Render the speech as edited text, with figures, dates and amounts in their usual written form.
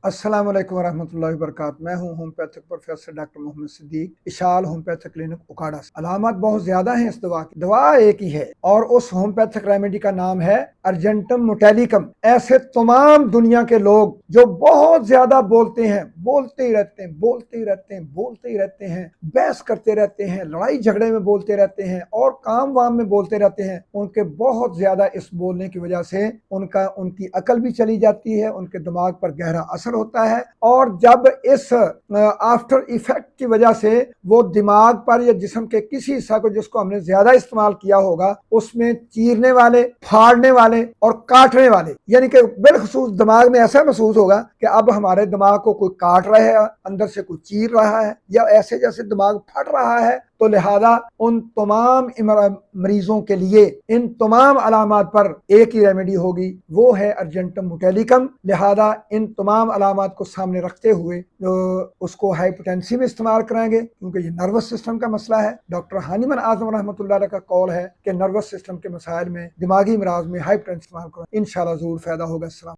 अस्सलाम वालेकुम वरहमतुल्लाहि वबरकातुहू। मैं हूँ homeopathic professor doctor Mohammad Siddique, Ishal homeopathic clinic Okara से। अलामत बहुत ज्यादा हैं इस दवा की, दवा एक ही है और उस होम्योपैथिक रेमेडी का नाम है अर्जेंटम मोटेलिकम। ऐसे तमाम दुनिया के लोग जो बहुत ज्यादा बोलते हैं, बोलते ही रहते हैं, बोलते ही रहते हैं, बोलते ही रहते हैं, बहस करते रहते हैं, लड़ाई झगड़े में बोलते रहते हैं और काम वाम में बोलते रहते हैं, उनके बहुत ज्यादा इस बोलने की वजह से उनकी अकल भी चली जाती है, उनके दिमाग पर गहरा असर होता है और जब इस आफ्टर इफेक्ट की वजह से वो दिमाग पर या जिस्म के किसी हिस्सा को जिसको हमने ज्यादा इस्तेमाल किया होगा उसमें चीरने वाले, फाड़ने वाले और काटने वाले, यानी कि बिलखसूस दिमाग में ऐसा महसूस होगा कि अब हमारे दिमाग को कोई काट रहा है, अंदर से कोई चीर रहा है या ऐसे जैसे दिमाग फट रहा है। तो लिहाजा उन तमाम मरीजों के लिए इन तमाम अलामात पर एक ही रेमेडी होगी, वो है अर्जेंटम मोटेलिकम। लिहाजा इन तमाम अलामात को सामने रखते हुए उसको हाइपोटेंसी में इस्तेमाल कराएंगे क्योंकि ये नर्वस सिस्टम का मसला है। डॉक्टर हानिमन आजम रहमतुल्लाह अलैह का कॉल है कि नर्वस सिस्टम के मसाइल में, दिमागी अमराज में हाइपोटेंसी इस्तेमाल करो, इंशाल्लाह जरूर फायदा होगा।